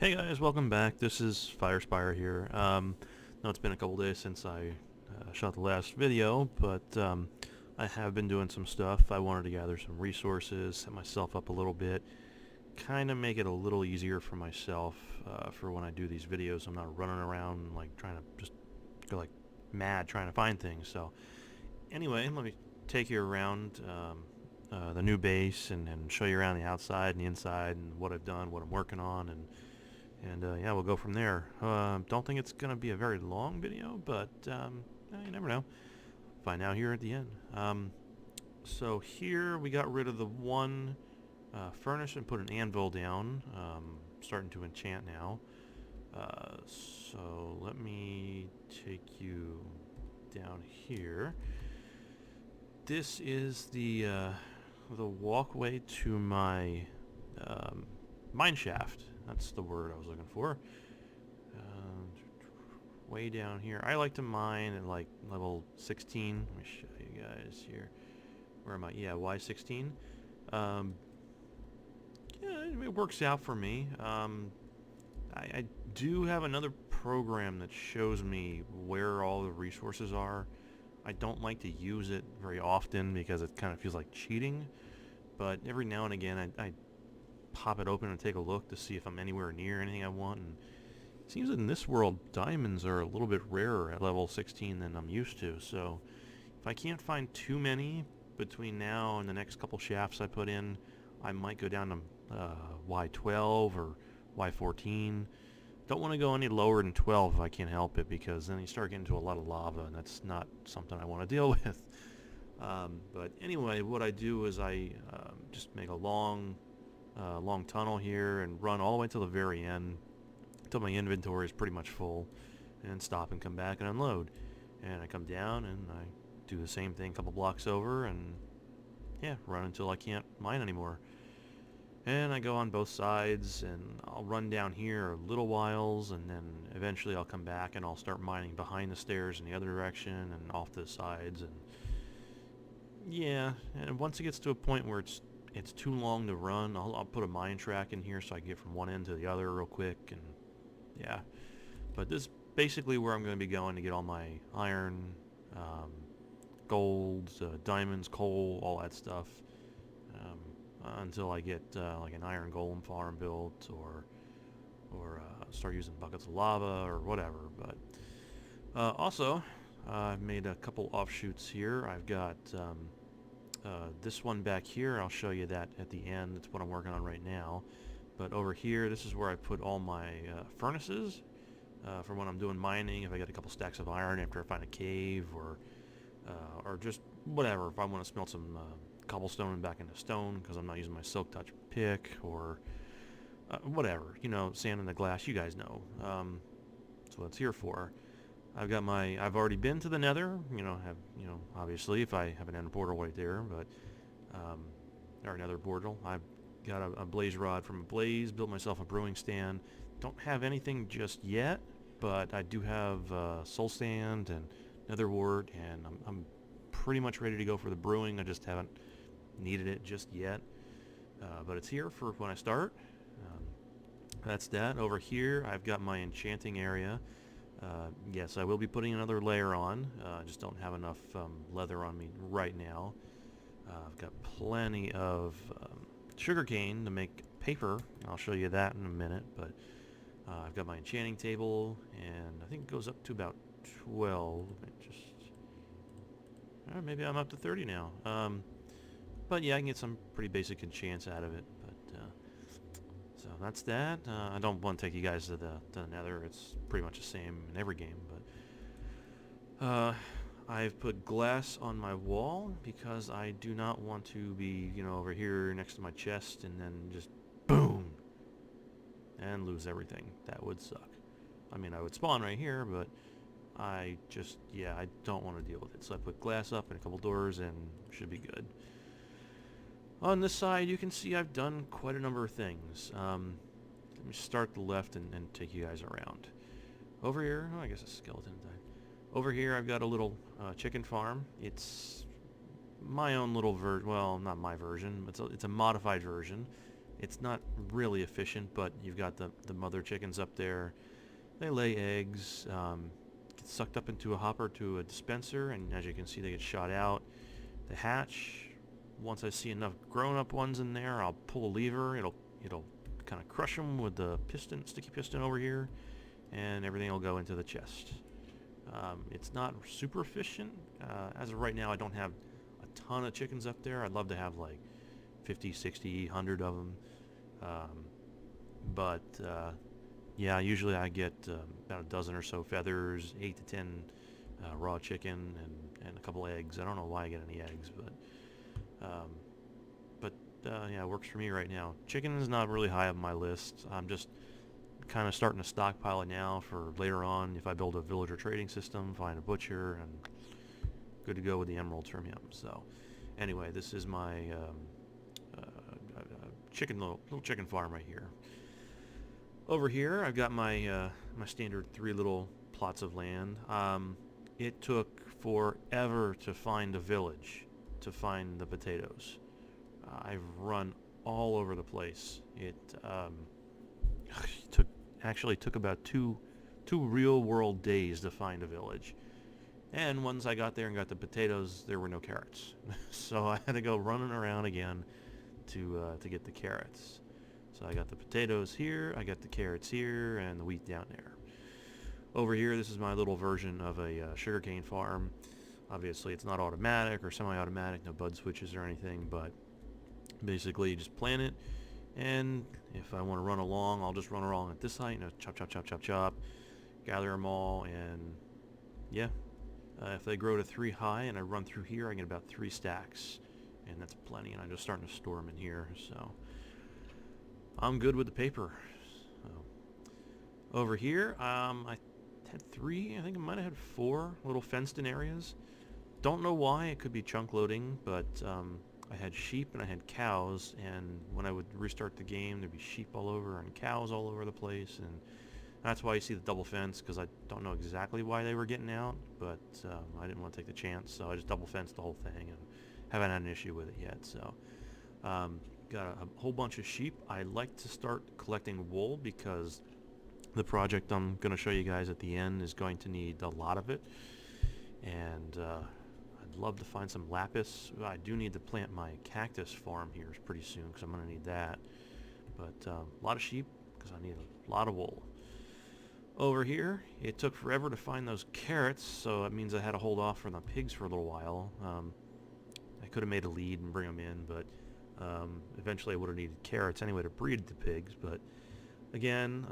Hey guys, welcome back. This is Firespire here. Know it's been a couple days since I shot the last video, but I have been doing some stuff. I wanted to gather some resources, set myself up a little bit, kind of make it a little easier for myself for when I do these videos. I'm not running around and, like, trying to just go like mad trying to find things. So anyway, let me take you around the new base and show you around the outside and the inside and what I've done, what I'm working on, and yeah, we'll go from there. Don't think it's going to be a very long video, but you never know. Find out here at the end. So here we got rid of the one furnace and put an anvil down. Starting to enchant now. So let me take you down here. This is the walkway to my mineshaft. That's the word I was looking for. Way down here. I like to mine at like level 16. Let me show you guys here. Where am I? Yeah, Y16. Yeah, it works out for me. I do have another program that shows me where all the resources are. I don't like to use it very often because it kind of feels like cheating. But every now and again, I pop it open and take a look to see if I'm anywhere near anything I want. And it seems that in this world, diamonds are a little bit rarer at level 16 than I'm used to. So if I can't find too many between now and the next couple shafts I put in, I might go down to Y12 or Y14. Don't want to go any lower than 12 if I can't help it, because then you start getting into a lot of lava, and that's not something I want to deal with. But anyway, what I do is I just make a long tunnel here and run all the way to the very end until my inventory is pretty much full, and stop and come back and unload. And I come down and I do the same thing a couple blocks over, and yeah, run until I can't mine anymore. And I go on both sides, and I'll run down here a little whiles, and then eventually I'll come back and I'll start mining behind the stairs in the other direction and off to the sides. And yeah, and once it gets to a point where it's too long to run, I'll put a mine track in here so I can get from one end to the other real quick. And yeah, but this is basically where I'm going to be going to get all my iron, gold, diamonds, coal, all that stuff, until I get like an iron golem farm built, or start using buckets of lava or whatever. But also, I've made a couple offshoots here. I've got this one back here. I'll show you that at the end. That's what I'm working on right now. But over here, this is where I put all my furnaces for when I'm doing mining. If I got a couple stacks of iron after I find a cave, or just whatever. If I want to smelt some cobblestone back into stone because I'm not using my silk touch pick, or whatever, sand in the glass, you guys know. That's what it's here for. I've already been to the nether, obviously, if I have an end portal right there, but or another portal. I've got a blaze rod from a blaze, built myself a brewing stand. Don't have anything just yet, but I do have soul sand and nether wart, and I'm pretty much ready to go for the brewing. I just haven't needed it just yet, but it's here for when I start. That's that. Over here, I've got my enchanting area. Yes, I will be putting another layer on. I just don't have enough leather on me right now. I've got plenty of sugarcane to make paper. I'll show you that in a minute. But I've got my enchanting table, and I think it goes up to about 12. Maybe I'm up to 30 now. But yeah, I can get some pretty basic enchants out of it. So that's that. I don't want to take you guys to the nether. It's pretty much the same in every game. But I've put glass on my wall because I do not want to be, over here next to my chest and then just boom and lose everything. That would suck. I mean, I would spawn right here, but I don't want to deal with it. So I put glass up and a couple doors, and should be good. On this side, you can see I've done quite a number of things. Let me start at the left and take you guys around. Over here, I guess a skeleton died. Over here, I've got a little chicken farm. It's my own little version. Well, not my version. It's a modified version. It's not really efficient, but you've got the mother chickens up there. They lay eggs, get sucked up into a hopper to a dispenser, and as you can see, they get shot out. They hatch. Once I see enough grown-up ones in there, I'll pull a lever. It'll kind of crush them with the piston, sticky piston over here, and everything will go into the chest. It's not super efficient. As of right now, I don't have a ton of chickens up there. I'd love to have like 50, 60, 100 of them. But yeah, usually I get about a dozen or so feathers, 8 to 10 raw chicken, and a couple eggs. I don't know why I get any eggs, but yeah, it works for me right now. Chicken is not really high on my list. I'm just kind of starting to stockpile it now for later on if I build a villager trading system, find a butcher, and good to go with the emeralds from him. So anyway, this is my chicken little chicken farm right here. Over here, I've got my my standard 3 little plots of land. It took forever to find a village, to find the potatoes. I've run all over the place. It took about two real world days to find a village. And once I got there and got the potatoes, there were no carrots. So I had to go running around again to get the carrots. So I got the potatoes here, I got the carrots here, and the wheat down there. Over here, this is my little version of a sugarcane farm. Obviously, it's not automatic or semi-automatic, no bud switches or anything, but basically you just plant it, and if I want to run along, I'll just run along at this height, chop, chop, chop, chop, chop, gather them all, and yeah. If they grow to 3 high and I run through here, I get about 3 stacks, and that's plenty, and I'm just starting to store them in here, so I'm good with the paper. So, over here, I had 3, I think I might have had 4 little fenced-in areas. Don't know why, it could be chunk loading, but I had sheep and I had cows, and when I would restart the game, there'd be sheep all over and cows all over the place, and that's why you see the double fence, because I don't know exactly why they were getting out, but I didn't want to take the chance, so I just double fenced the whole thing, and haven't had an issue with it yet. So got a whole bunch of sheep. I like to start collecting wool because the project I'm going to show you guys at the end is going to need a lot of it, and I'd love to find some lapis. I do need to plant my cactus farm here pretty soon, because I'm going to need that, but a lot of sheep because I need a lot of wool. Over here, it took forever to find those carrots, so it means I had to hold off from the pigs for a little while. I could have made a lead and bring them in, but eventually I would have needed carrots anyway to breed the pigs. But again,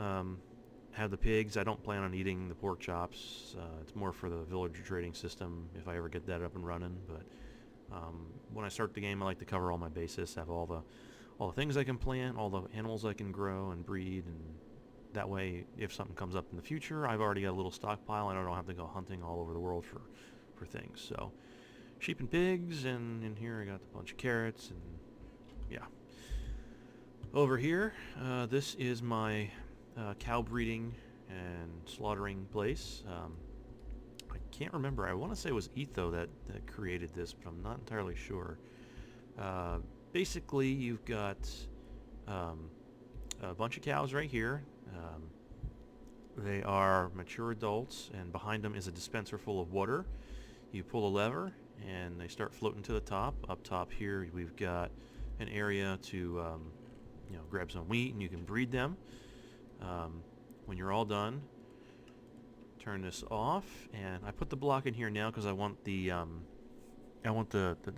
have the pigs. I don't plan on eating the pork chops. It's more for the villager trading system if I ever get that up and running. But when I start the game, I like to cover all my bases, have all the things I can plant, all the animals I can grow and breed, and that way, if something comes up in the future, I've already got a little stockpile, and I don't have to go hunting all over the world for things. So, sheep and pigs, and in here I got a bunch of carrots, and yeah. Over here, this is my cow breeding and slaughtering place. I can't remember. I want to say it was Etho that created this, but I'm not entirely sure. Basically, you've got a bunch of cows right here. They are mature adults, and behind them is a dispenser full of water. You pull a lever, and they start floating to the top. Up top here, we've got an area to grab some wheat, and you can breed them. When you're all done, turn this off, and I put the block in here now because I want the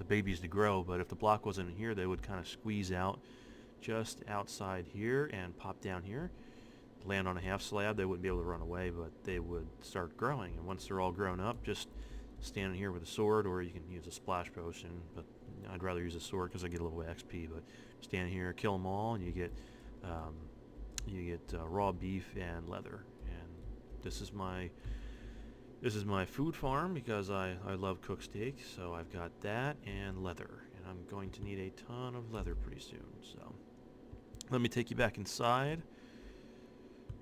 babies to grow. But if the block wasn't in here, they would kind of squeeze out just outside here and pop down here, land on a half slab. They wouldn't be able to run away, but they would start growing, and once they're all grown up, just stand in here with a sword, or you can use a splash potion, but I'd rather use a sword because I get a little XP. But stand here, kill them all, and you get raw beef and leather. And this is my food farm because I love cooked steak, so I've got that and leather, and I'm going to need a ton of leather pretty soon. So let me take you back inside,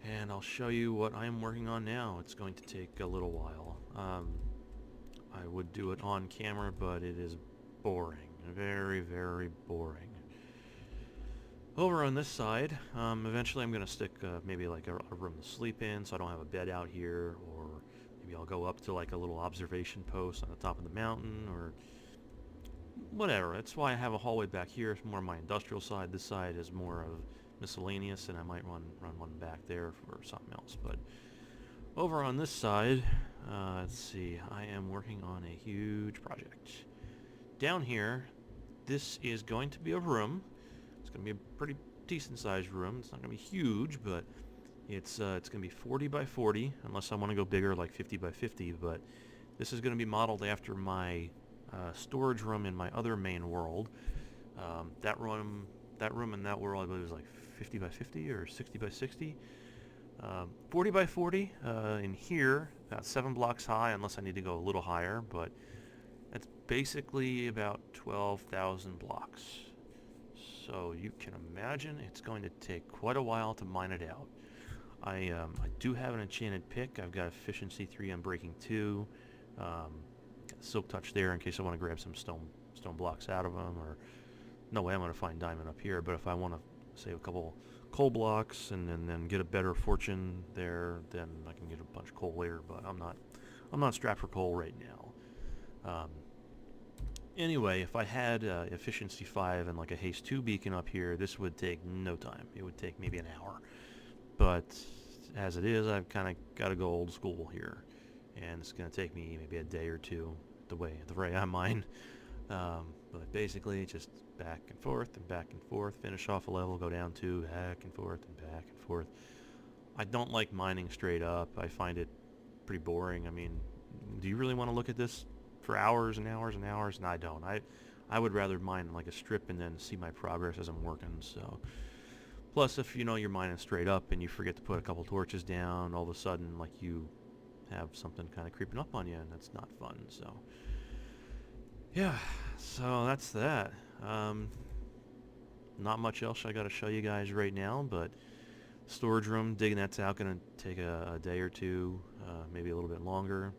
and I'll show you what I'm working on now. It's going to take a little while. I would do it on camera, but it is boring. Very, very boring. Over on this side, eventually I'm going to stick maybe like a room to sleep in so I don't have a bed out here, or maybe I'll go up to like a little observation post on the top of the mountain, or whatever. That's why I have a hallway back here. It's more my industrial side. This side is more of miscellaneous, and I might run one back there for something else. But over on this side, let's see, I am working on a huge project. Down here, this is going to be a room. It's going to be a pretty decent sized room. It's not going to be huge, but it's going to be 40 by 40, unless I want to go bigger, like 50 by 50. But this is going to be modeled after my storage room in my other main world. That room in that world, I believe, is like 50 by 50 or 60 by 60. 40 by 40 in here, about 7 blocks high, unless I need to go a little higher, but that's basically about 12,000 blocks. So you can imagine it's going to take quite a while to mine it out. I do have an enchanted pick. I've got efficiency 3 on breaking 2. Silk touch there in case I want to grab some stone blocks out of them, or no way I'm going to find diamond up here, but if I want to save a couple coal blocks and then get a better fortune there, then I can get a bunch of coal later, but I'm not strapped for coal right now. Anyway, if I had efficiency 5 and like a haste 2 beacon up here, this would take no time. It would take maybe an hour. But as it is, I've kind of got to go old school here, and it's going to take me maybe a day or two the way I mine. But basically, just back and forth, finish off a level, go down 2, back and forth and back and forth. I don't like mining straight up. I find it pretty boring. I mean, do you really want to look at this for hours and hours and hours? And I don't. I would rather mine like a strip and then see my progress as I'm working. So, plus if you're mining straight up and you forget to put a couple torches down, all of a sudden like you have something kind of creeping up on you, and that's not fun. So, yeah. So that's that. Not much else I got to show you guys right now, but storage room, digging that's out, going to take a day or two, maybe a little bit longer.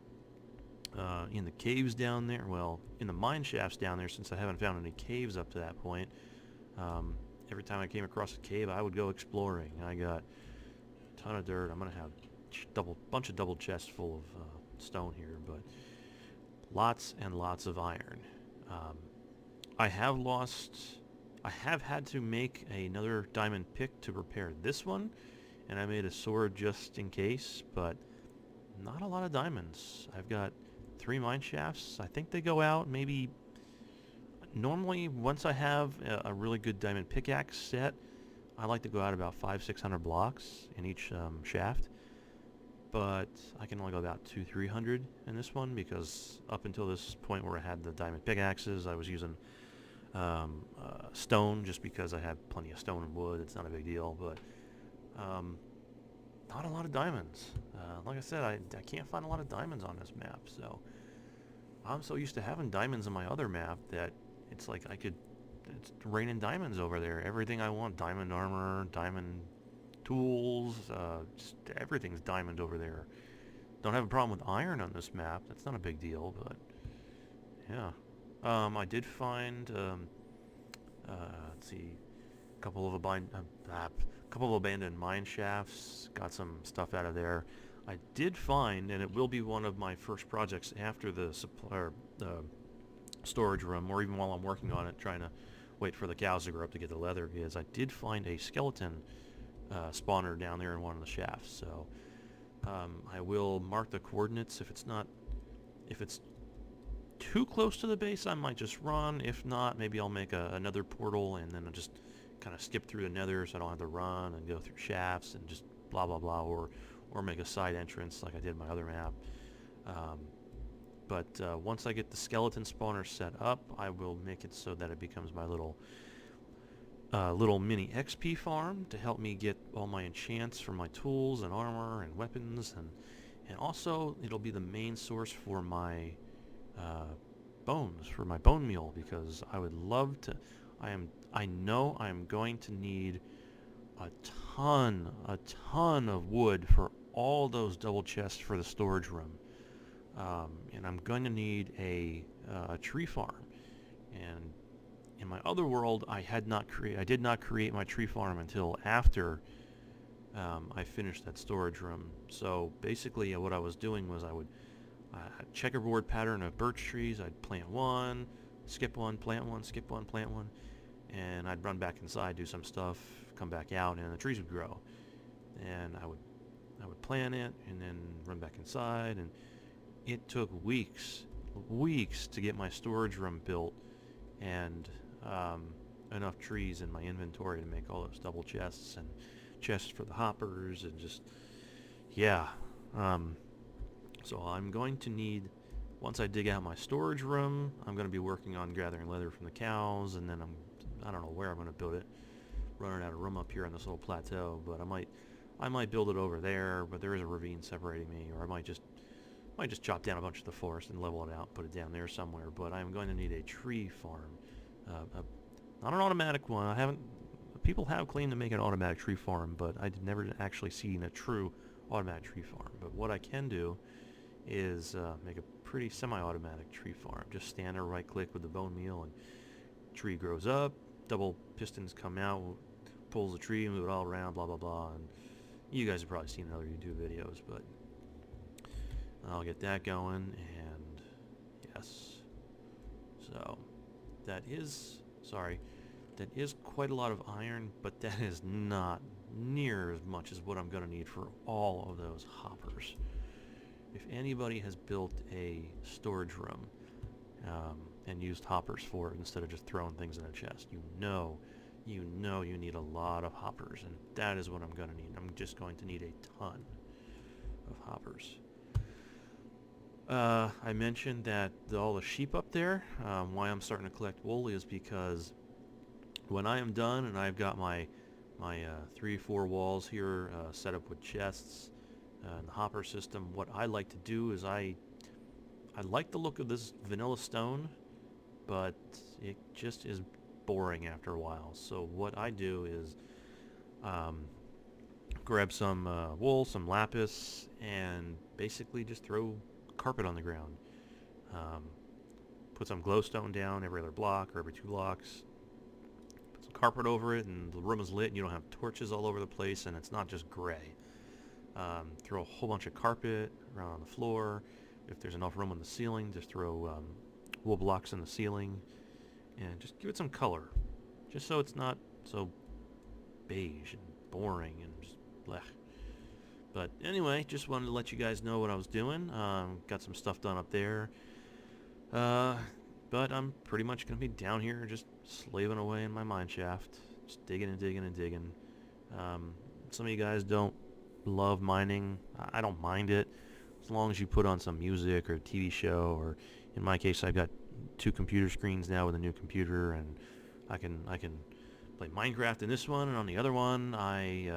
In the caves down there, well, in the mine shafts down there, since I haven't found any caves up to that point, every time I came across a cave, I would go exploring. I got a ton of dirt. I'm going to have bunch of double chests full of stone here, but lots and lots of iron. I have had to make another diamond pick to repair this one, and I made a sword just in case, but not a lot of diamonds. I've got 3 mine shafts. I think they go out maybe, normally once I have a really good diamond pickaxe set, I like to go out about 500-600 blocks in each shaft, but I can only go about 200-300 in this one, because up until this point where I had the diamond pickaxes, I was using stone just because I had plenty of stone and wood. It's not a big deal, but not a lot of diamonds. Like I said, I can't find a lot of diamonds on this map, so I'm so used to having diamonds on my other map that it's like it's raining diamonds over there. Everything I want, diamond armor, diamond tools, just everything's diamond over there. Don't have a problem with iron on this map. That's not a big deal, but yeah. I did find, let's see, a couple of abandoned mine shafts. Got some stuff out of there. I did find, and it will be one of my first projects after the storage room, or even while I'm working on it, trying to wait for the cows to grow up to get the leather, is I did find a skeleton spawner down there in one of the shafts. So I will mark the coordinates. If it's too close to the base, I might just run. If not, maybe I'll make another portal, and then I'll just kind of skip through the nether so I don't have to run and go through shafts and just blah blah blah, or make a side entrance like I did in my other map. But once I get the skeleton spawner set up, I will make it so that it becomes my little mini XP farm to help me get all my enchants for my tools and armor and weapons, and also it'll be the main source for my bones, for my bone meal, because I would love to. I know I'm going to need a ton of wood for all those double chests for the storage room, and I'm going to need a tree farm, and In my other world, I did not create my tree farm until after I finished that storage room. So basically, what I was doing was I would checkerboard pattern of birch trees. I'd plant one, skip one, plant one, skip one, plant one, and I'd run back inside, do some stuff, come back out, and the trees would grow. And I would plant it, and then run back inside, and it took weeks to get my storage room built, and enough trees in my inventory to make all those double chests and chests for the hoppers, and just, yeah. So I'm going to need, once I dig out my storage room, I'm going to be working on gathering leather from the cows, and then I don't know where I'm going to build it. Running out of room up here on this little plateau, but I might build it over there, but there is a ravine separating me, or I might just chop down a bunch of the forest and level it out, put it down there somewhere. But I'm going to need a tree farm, not an automatic one. People have claimed to make an automatic tree farm, but I've never actually seen a tree automatic tree farm. But what I can do is make a pretty semi-automatic tree farm. Just stand there, right-click with the bone meal, and tree grows up. Double pistons come out, pulls the tree, move it all around, blah blah blah. And you guys have probably seen in other YouTube videos, but I'll get that going. And yes, so that is quite a lot of iron, but that is not near as much as what I'm going to need for all of those hoppers. If anybody has built a storage room and used hoppers for it instead of just throwing things in a chest, you know you need a lot of hoppers, and that is what I'm going to need. I'm just going to need a ton of hoppers. I mentioned that all the sheep up there, why I'm starting to collect wool is because when I am done and I've got my 3-4 walls here set up with chests and the hopper system, what I like to do is I like the look of this vanilla stone, but it just is boring after a while. So what I do is grab some wool, some lapis, and basically just throw carpet on the ground. Put some glowstone down every other block or every 2 blocks. Put some carpet over it, and the room is lit, and you don't have torches all over the place, and it's not just gray. Throw a whole bunch of carpet around on the floor. If there's enough room on the ceiling, just throw wool blocks in the ceiling, and just give it some color, just so it's not so beige and boring and just blech. But anyway, just wanted to let you guys know what I was doing. Got some stuff done up there. But I'm pretty much going to be down here just slaving away in my mineshaft, just digging and digging and digging. Some of you guys don't love mining. I don't mind it, as long as you put on some music or a TV show, or in my case, I've got 2 computer screens now with a new computer, and I can play Minecraft in this one, and on the other one, I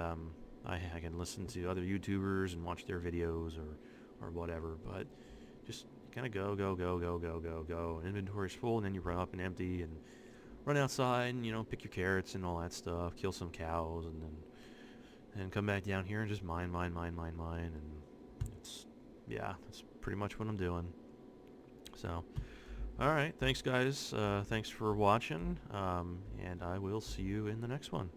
can listen to other YouTubers and watch their videos or whatever. But just kind of go. Inventory's full, and then you run up and empty and run outside and pick your carrots and all that stuff, kill some cows, and then come back down here and just mine, and that's pretty much what I'm doing. So, all right, thanks guys, thanks for watching, and I will see you in the next one.